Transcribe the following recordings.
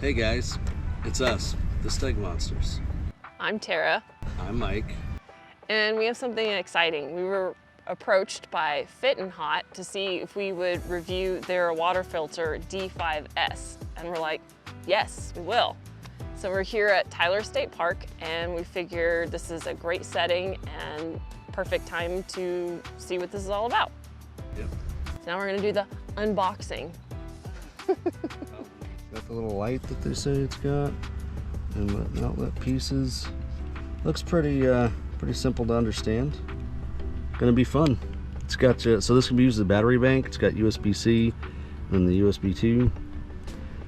Hey guys, it's us, the Steg Monsters. I'm Tara. I'm Mike. And we have something exciting. We were approached by Fitinhot to see if we would review their water filter D5S. And we're like, yes, we will. So we're here at Tyler State Park and we figured this is a great setting and perfect time to see what this is all about. Yep. So now we're gonna do the unboxing. Got the little light that they say it's got, and the outlet pieces. Looks pretty simple to understand. Gonna be fun. It's got so this can be used as a battery bank. It's got USB-C and the USB 2.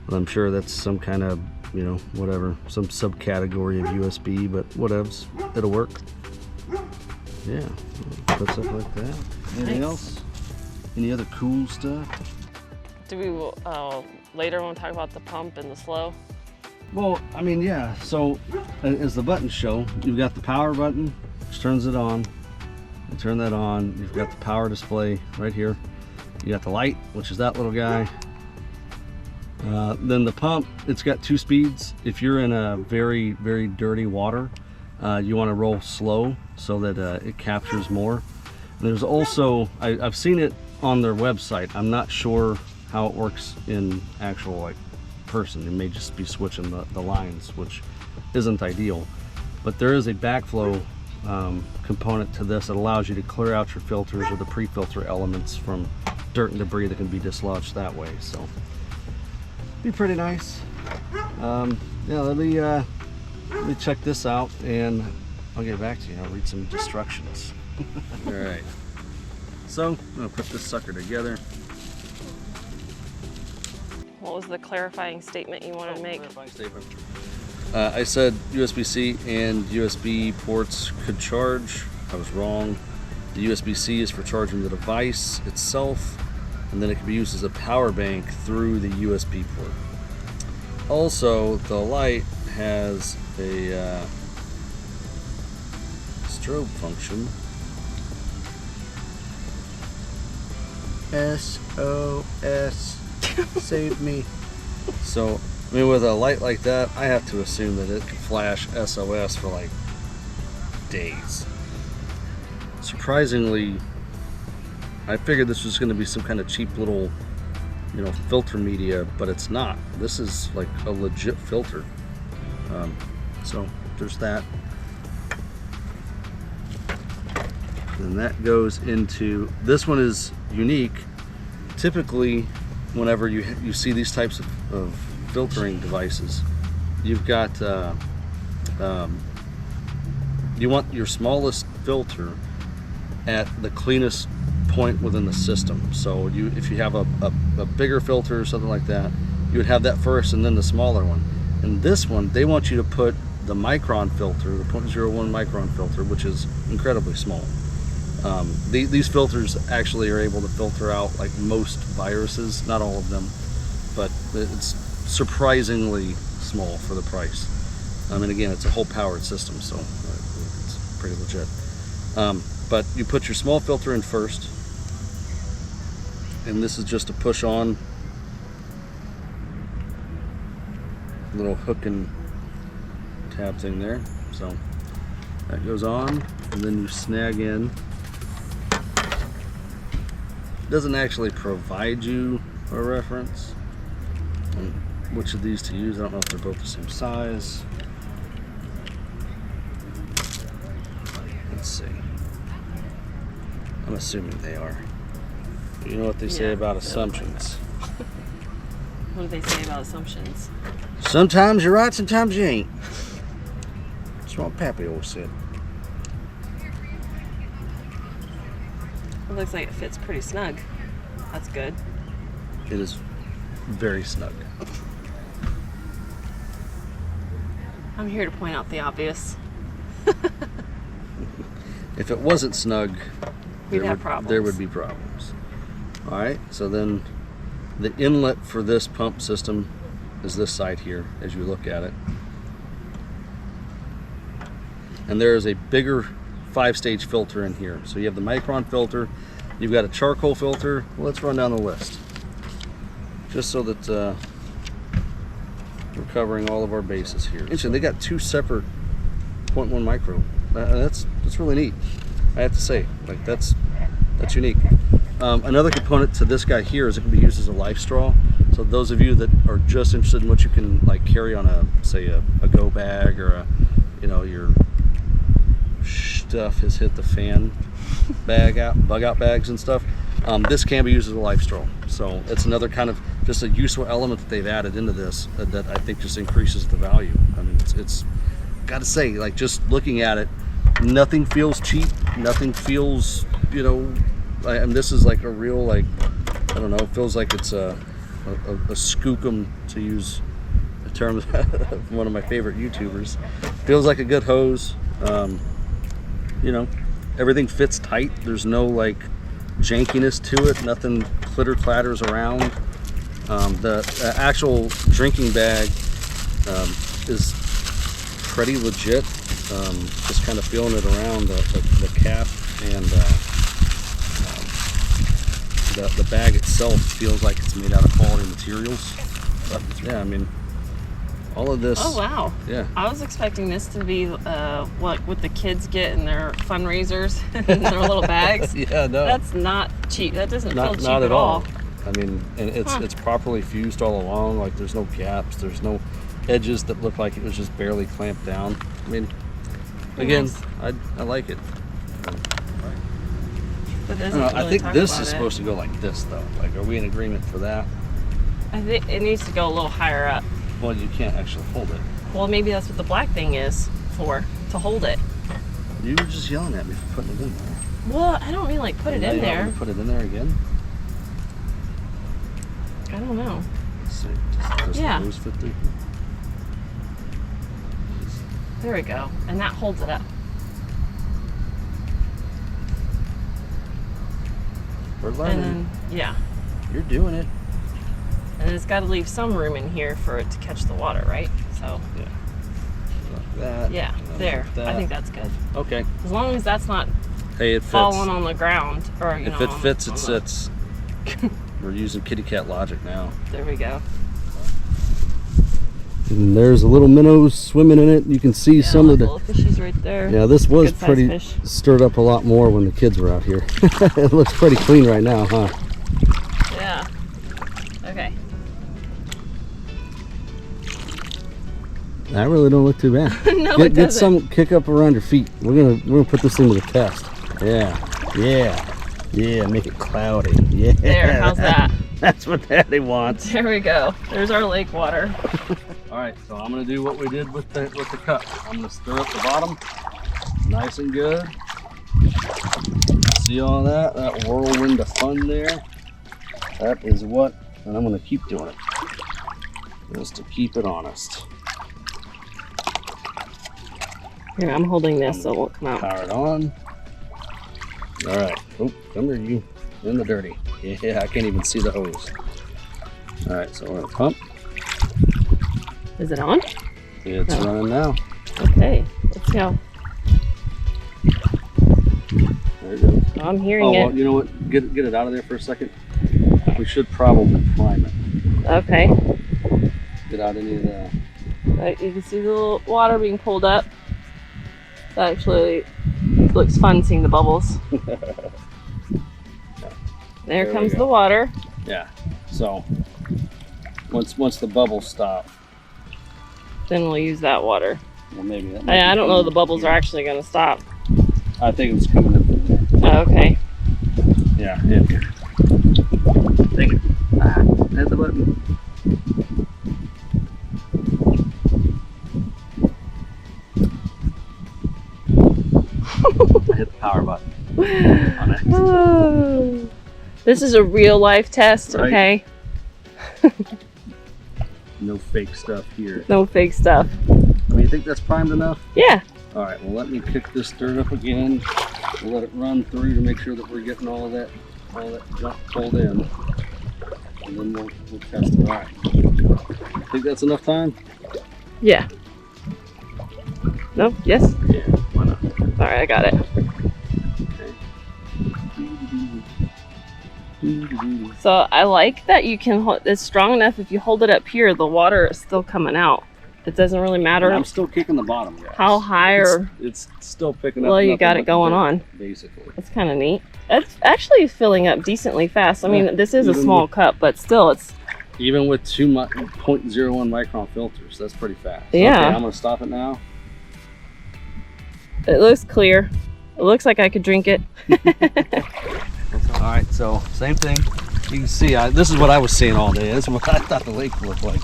Well, I'm sure that's some kind of, you know, whatever, some subcategory of USB, but whatevs, it'll work. Yeah, put stuff like that. Anything else? Any other cool stuff? Do we later want to talk about the pump and the slow? Well, I mean, yeah, so as the buttons show, you've got the power button, which turns it on. You turn that on, you've got the power display right here. You got the light, which is that little guy. Then the pump, it's got 2 speeds. If you're in a very, very dirty water, you want to roll slow so that it captures more. And there's also, I've seen it on their website. I'm not sure how it works in actual like person. It may just be switching the lines, which isn't ideal. But there is a backflow component to this that allows you to clear out your filters or the pre-filter elements from dirt and debris that can be dislodged that way. So be pretty nice. Yeah, let me check this out and I'll get back to you. I'll read some instructions. All right. So I'm gonna put this sucker together. What was the clarifying statement you wanted to make? Clarifying statement. I said USB-C and USB ports could charge. I was wrong. The USB-C is for charging the device itself, and then it can be used as a power bank through the USB port. Also, the light has a strobe function. SOS, save me. So, I mean, with a light like that, I have to assume that it can flash SOS for like days. Surprisingly, I figured this was going to be some kind of cheap little, you know, filter media, but it's not. This is like a legit filter. So there's that. And that goes into, this one is unique. Typically, whenever you see these types of filtering devices, you've got, you want your smallest filter at the cleanest point within the system. So if you have a bigger filter or something like that, you would have that first and then the smaller one. And this one, they want you to put the micron filter, the 0.01 micron filter, which is incredibly small. These filters actually are able to filter out like most viruses, not all of them, but it's surprisingly small for the price. I mean, again, it's a whole powered system, so it's pretty legit. But you put your small filter in first, and this is just a push on little hook and tab thing there. So that goes on, and then you snag in. It doesn't actually provide you a reference on which of these to use. I don't know if they're both the same size. Let's see. I'm assuming they are. You know what they say about assumptions. What do they say about assumptions? Sometimes you're right, sometimes you ain't. That's what Pappy always said. It looks like it fits pretty snug. That's good. It is very snug. I'm here to point out the obvious. If it wasn't snug, We'd have problems. There would be problems. All right, so then the inlet for this pump system is this side here as you look at it. And there is a bigger 5-stage filter in here. So you have the micron filter, you've got a charcoal filter. Well, let's run down the list just so that we're covering all of our bases here. And they got 2 separate 0.1 micro. That's really neat. I have to say, like that's unique. Another component to this guy here is it can be used as a life straw. So those of you that are just interested in what you can like carry on a, say a go bag, or a, you know, your stuff has hit the fan bug out bags and stuff. This can be used as a life straw. So it's another kind of just a useful element that they've added into this that I think just increases the value. I mean, it's gotta say, like, just looking at it, nothing feels cheap, nothing feels, you know, and this is like a real, like, I don't know, it feels like it's a skookum, to use a term of one of my favorite YouTubers. Feels like a good hose. You know, everything fits tight. There's no like jankiness to it. Nothing clitter clatters around. The actual drinking bag is pretty legit. Just kind of feeling it around the cap, and the bag itself feels like it's made out of quality materials. But yeah, I mean, all of this. Oh wow! Yeah, I was expecting this to be what the kids get in their fundraisers in their little bags. Yeah, no, that's not cheap. That doesn't feel cheap not at all. I mean, and it's properly fused all along. Like, there's no gaps. There's no edges that look like it was just barely clamped down. I mean, again, nice. I like it. But I think this is supposed to go like this, though. Like, are we in agreement for that? I think it needs to go a little higher up. Well, you can't actually hold it. Well, maybe that's what the black thing is for, to hold it. You were just yelling at me for putting it in there. Well, I don't mean like put it in there. Put it in there again? I don't know. Let's see. Does the hose fit through? There we go. And that holds it up. We're learning. And then, yeah. You're doing it. And it's got to leave some room in here for it to catch the water, right? So. Yeah. Like that. Yeah, there. Like that. I think that's good. Okay. As long as that's not it fits. falling on the ground, or if it fits, it sits. We're using kitty cat logic now. There we go. And there's a little minnow swimming in it. You can see some of the little fishies right there. Yeah, this was Good pretty fish. Stirred up a lot more when the kids were out here. It looks pretty clean right now, huh? Yeah. Okay. That really don't look too bad. No, get some kick up around your feet. We're gonna put this thing to the test. Yeah. Make it cloudy. Yeah. There. How's that? That's what Daddy wants. There we go. There's our lake water. All right, so I'm gonna do what we did with the cup. I'm gonna stir up the bottom, nice and good. See all that whirlwind of fun there? That is what, and I'm gonna keep doing it, just to keep it honest. Here, I'm holding this so it won't come out. Power it on. All right. Oh, come here, you. In the dirty. Yeah, I can't even see the hose. All right, so we're gonna pump. Is it on? It's running now. Okay, let's go. There it goes. I'm hearing it. Well, you know what? Get it out of there for a second. We should probably prime it. Okay. Get out any of the... Right, you can see the little water being pulled up. That actually looks fun, seeing the bubbles. There comes the water. Yeah. So once the bubbles stop, then we'll use that water. Well, maybe that I don't know if the bubbles are actually going to stop. I think it's coming in from there. Oh, okay. Yeah. Dang it. Hit the button. I hit the power button on accident. Oh. This is a real life test, Right. okay? No fake stuff here. No fake stuff. I mean, you think that's primed enough? Yeah. All right, well, let me kick this stirred up again. We'll let it run through to make sure that we're getting all that junk pulled in. And then we'll test it. All right. Think that's enough time? Yeah. No? Yes? Yeah, why not? All right, I got it. Okay. So I like that you can hold, it's strong enough if you hold it up here, the water is still coming out. It doesn't really matter. And I'm still kicking the bottom, guys. How high or... It's still picking up. Well, you got it going on. Basically. That's kind of neat. It's actually filling up decently fast. I mean, this is a small cup, but still it's... Even with 0.01 micron filters, that's pretty fast. Yeah. Okay, I'm going to stop it now. It looks clear. It looks like I could drink it. All right, so same thing. You can see, this is what I was seeing all day. This is what I thought the lake looked like.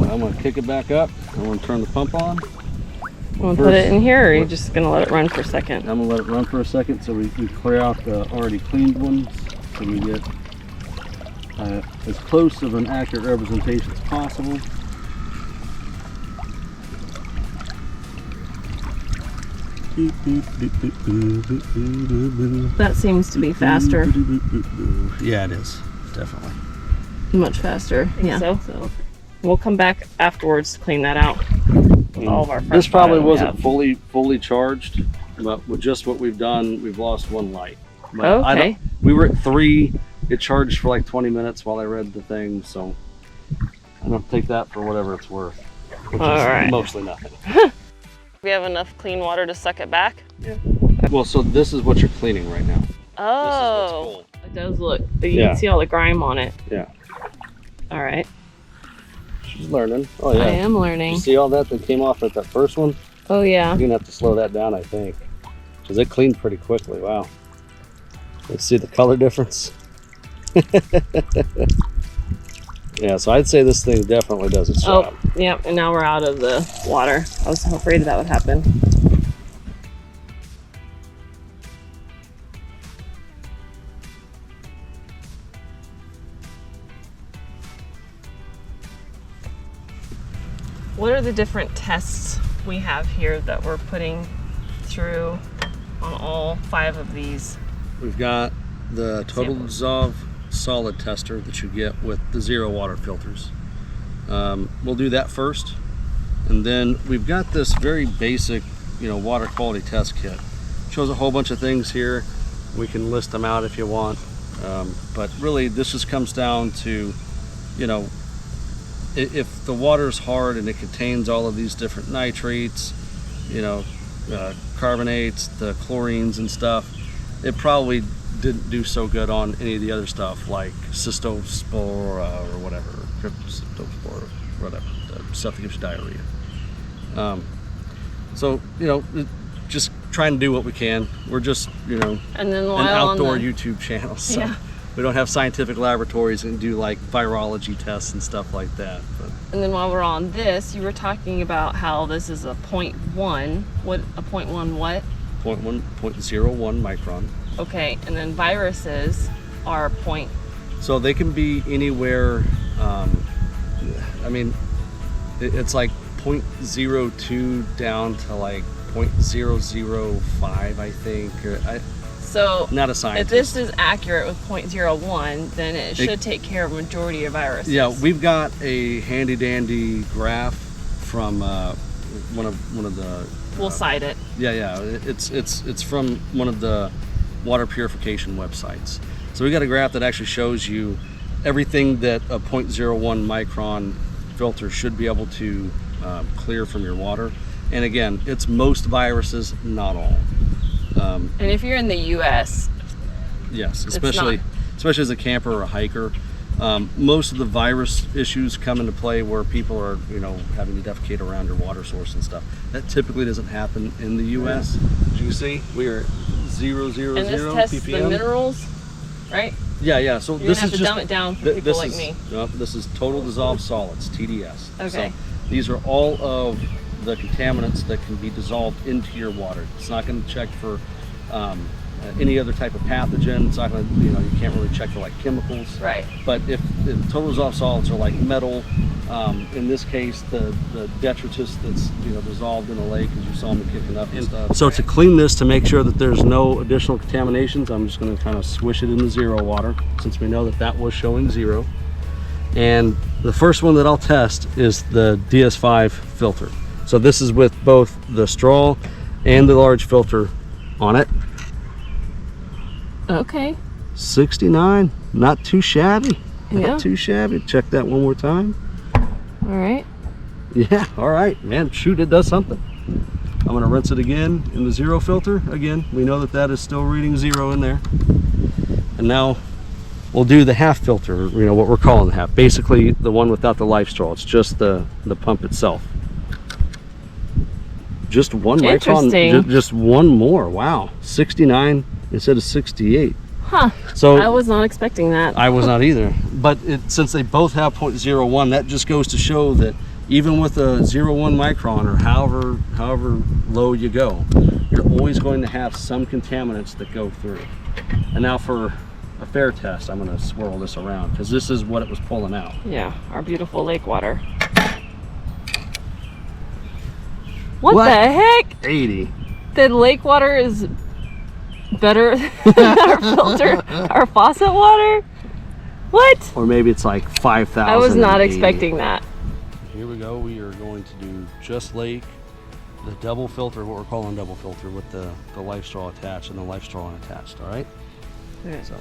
I'm going to kick it back up. I'm going to turn the pump on. You want to put it in here, or are you just going to let it run for a second? I'm going to let it run for a second so we clear out the already cleaned ones so we get as close of an accurate representation as possible. That seems to be faster. Yeah, it is. Definitely. Much faster. Yeah. So we'll come back afterwards to clean that out. With all of our this probably wasn't fully charged, but with just what we've done, we've lost one light. But okay. We were at 3. It charged for like 20 minutes while I read the thing, so I'm gonna take that for whatever it's worth, which is mostly nothing. We have enough clean water to suck it back? Yeah. Well, so this is what you're cleaning right now. Oh, it does look. You can see all the grime on it. Yeah. All right. She's learning. Oh yeah. I am learning. You see all that came off at that first one? Oh yeah. You're gonna have to slow that down, I think, because it cleaned pretty quickly. Wow. Let's see the color difference. Yeah, so I'd say this thing definitely does its job. Oh, yeah, and now we're out of the water. I was afraid that would happen. What are the different tests we have here that we're putting through on all 5 of these? We've got the total dissolve solid tester that you get with the 0 water filters. We'll do that first, and then we've got this very basic, water quality test kit. Shows a whole bunch of things here. We can list them out if you want, but really this just comes down to, if the water is hard and it contains all of these different nitrates, carbonates, the chlorines and stuff, it probably didn't do so good on any of the other stuff like cystospore or whatever, cryptospore or whatever, the stuff that gives you diarrhea. So, just trying to do what we can. We're just, and then an outdoor YouTube channel, so we don't have scientific laboratories and do like virology tests and stuff like that. But. And then while we're on this, you were talking about how this is a 0.1. What a 0.1 what? 0.01 micron. Okay, and then viruses are So they can be anywhere. It's like 0.02 down to like 0.005, I think. So not a scientist. If this is accurate with 0.01, then it should take care of a majority of viruses. Yeah, we've got a handy dandy graph from one of the. We'll cite it. Yeah, it's from one of the water purification websites. So we got a graph that actually shows you everything that a 0.01 micron filter should be able to clear from your water. And again, it's most viruses, not all. And if you're in the U.S., yes, especially as a camper or a hiker, most of the virus issues come into play where people are, having to defecate around your water source and stuff. That typically doesn't happen in the U.S. As you can see, we are 000 ppm. And this tests the minerals, right? Yeah. So You're this gonna is have to just dumb it down for people like me. No, this is total dissolved solids, TDS. Okay. So these are all of the contaminants that can be dissolved into your water. It's not going to check for any other type of pathogen. It's not going to, you can't really check for like chemicals. Right. But if total dissolved solids are like metal, in this case, the detritus that's dissolved in the lake, as you saw me kicking up and stuff. So to clean this, to make sure that there's no additional contaminations, I'm just going to kind of swish it into 0 water, since we know that was showing 0. And the first one that I'll test is the DS5 filter. So this is with both the straw and the large filter on it. Okay. 69, not too shabby. Yeah. Not too shabby. Check that one more time. All right. Yeah, all right, man. Shoot, it does something. I'm gonna rinse it again in the zero filter. Again, we know that that is still reading 0 in there. And now we'll do the half filter, you know, what we're calling the half. Basically the one without the life straw. It's just the pump itself. Just one micron, just one more. Wow, 69 instead of 68. Huh. So I was not expecting that. I was not either. But since they both have 0.01, that just goes to show that even with a 0.1 micron or however low you go, you're always going to have some contaminants that go through. And now for a fair test, I'm going to swirl this around because this is what it was pulling out. Yeah, our beautiful lake water. What the heck? 80. The lake water is better than our filter, our faucet water? What? Or maybe it's like 5,000. I was not expecting that. Here we go. We are going to do just lake, the double filter, what we're calling double filter, with the life straw attached and the life straw unattached. All right. Okay. So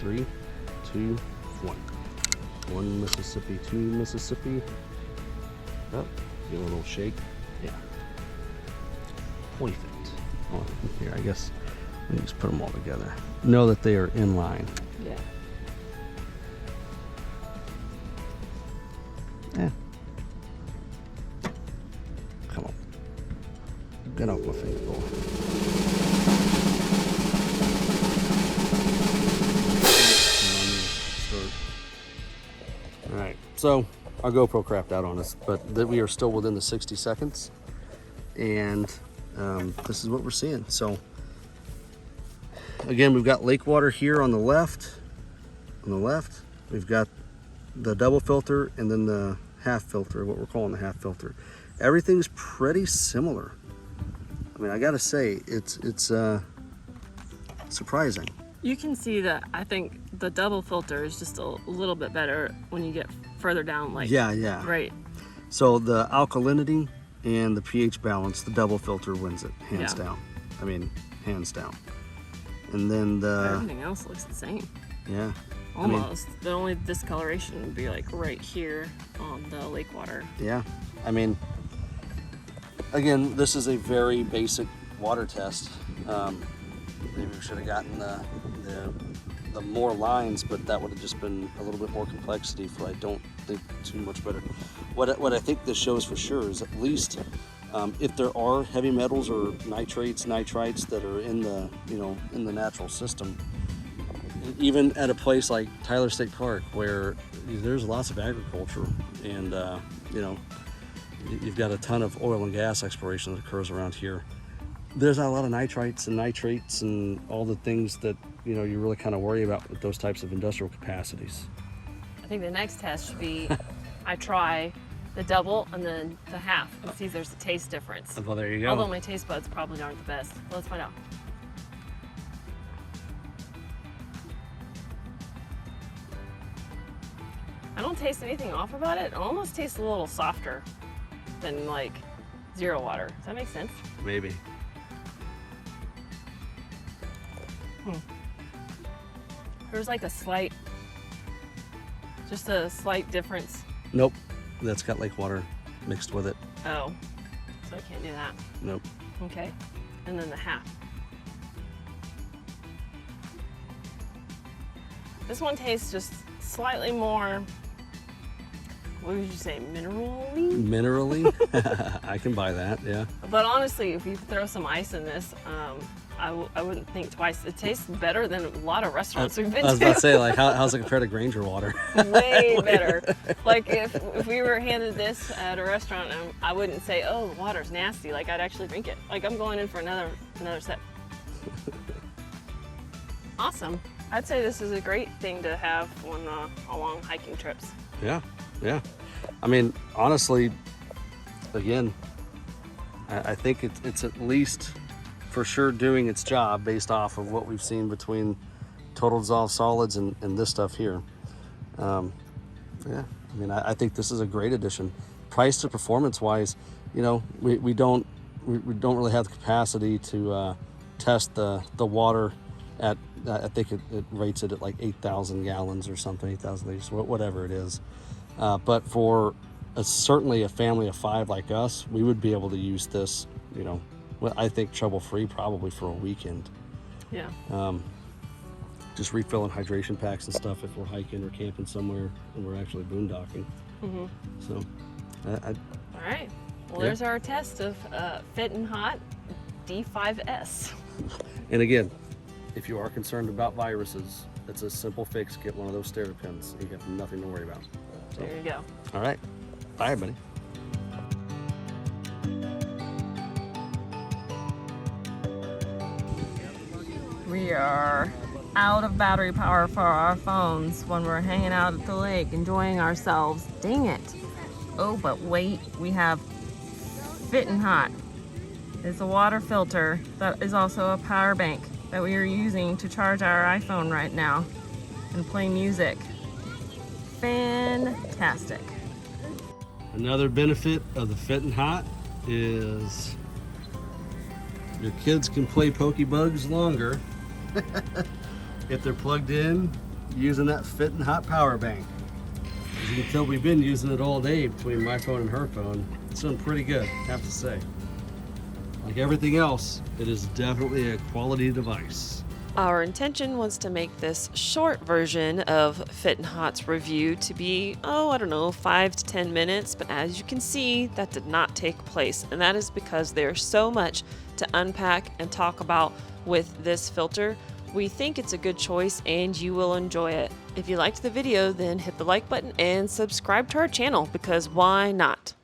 3, 2, 1. 1 Mississippi, 2 Mississippi. Oh, give it a little shake. Yeah. Perfect. Oh, here, I guess let me just put them all together. Know that they are in line. Yeah. Yeah. Come on. Get off my finger, boy. All right. So our GoPro crapped out on us, but we are still within the 60 seconds, and this is what we're seeing. So again, we've got lake water here on the left. On the left, we've got the double filter and then the half filter, what we're calling the half filter. Everything's pretty similar. I mean, I gotta say, it's surprising. You can see that I think the double filter is just a little bit better when you get further down, like Yeah. right. So the alkalinity and the pH balance, the double filter wins it, hands down. I mean, hands down. And then everything else looks the same. Yeah. Almost. I mean, the only discoloration would be like right here on the lake water. Yeah. I mean, again, this is a very basic water test. Maybe we should have gotten the more lines, but that would have just been a little bit more complexity for, I don't think, too much better. What I think this shows for sure is at least if there are heavy metals or nitrates, nitrites that are in the, in the natural system, even at a place like Tyler State Park where there's lots of agriculture and you've got a ton of oil and gas exploration that occurs around here. There's not a lot of nitrites and nitrates and all the things that you really kind of worry about with those types of industrial capacities. I think the next test should be I try the double and then the half and see if there's a taste difference. Well, there you go. Although my taste buds probably aren't the best. Let's find out. I don't taste anything off about it. It almost tastes a little softer than like zero water. Does that make sense? Maybe. There's like just a slight difference. Nope. That's got lake water mixed with it. Oh, so I can't do that. Nope. Okay, and then the half. This one tastes just slightly more, what would you say, minerally? Minerally? I can buy that, yeah. But honestly, if you throw some ice in this, I wouldn't think twice. It tastes better than a lot of restaurants we've been to. I was about to say, like, how's it compared to Granger water? Way better. Like, if we were handed this at a restaurant, I wouldn't say, oh, the water's nasty. Like, I'd actually drink it. Like, I'm going in for another sip. Awesome. I'd say this is a great thing to have on long hiking trips. Yeah, yeah. I mean, honestly, again, I think it's at least for sure doing its job based off of what we've seen between total dissolved solids and this stuff here. Yeah, I mean, I think this is a great addition. Price to performance wise, we don't really have the capacity to test the water at, I think it rates it at like 8,000 gallons or something, 8,000 liters, whatever it is. But for certainly a family of 5 like us, we would be able to use this, you know, I think trouble-free probably for a weekend. Yeah. Just refilling hydration packs and stuff if we're hiking or camping somewhere and we're actually boondocking. So, all right. Well, there's our test of Fitinhot D5S. And again, if you are concerned about viruses, it's a simple fix. Get one of those Sterapins. You have nothing to worry about. So, There you go. all right. Bye, everybody. We are out of battery power for our phones when we're hanging out at the lake, enjoying ourselves. Dang it. Oh, but wait, we have Fitinhot. It's a water filter that is also a power bank that we are using to charge our iPhone right now and play music. Fantastic. Another benefit of the Fitinhot is your kids can play Pokebugs longer if they're plugged in using that Fitinhot power bank. As you can tell, we've been using it all day between my phone and her phone. It's doing pretty good, I have to say. Like everything else, it is definitely a quality device. Our intention was to make this short version of Fitinhot's review to be, I don't know, 5 to 10 minutes, but as you can see, that did not take place, and that is because there's so much to unpack and talk about with this filter. We think it's a good choice and you will enjoy it. If you liked the video, then hit the like button and subscribe to our channel, because why not?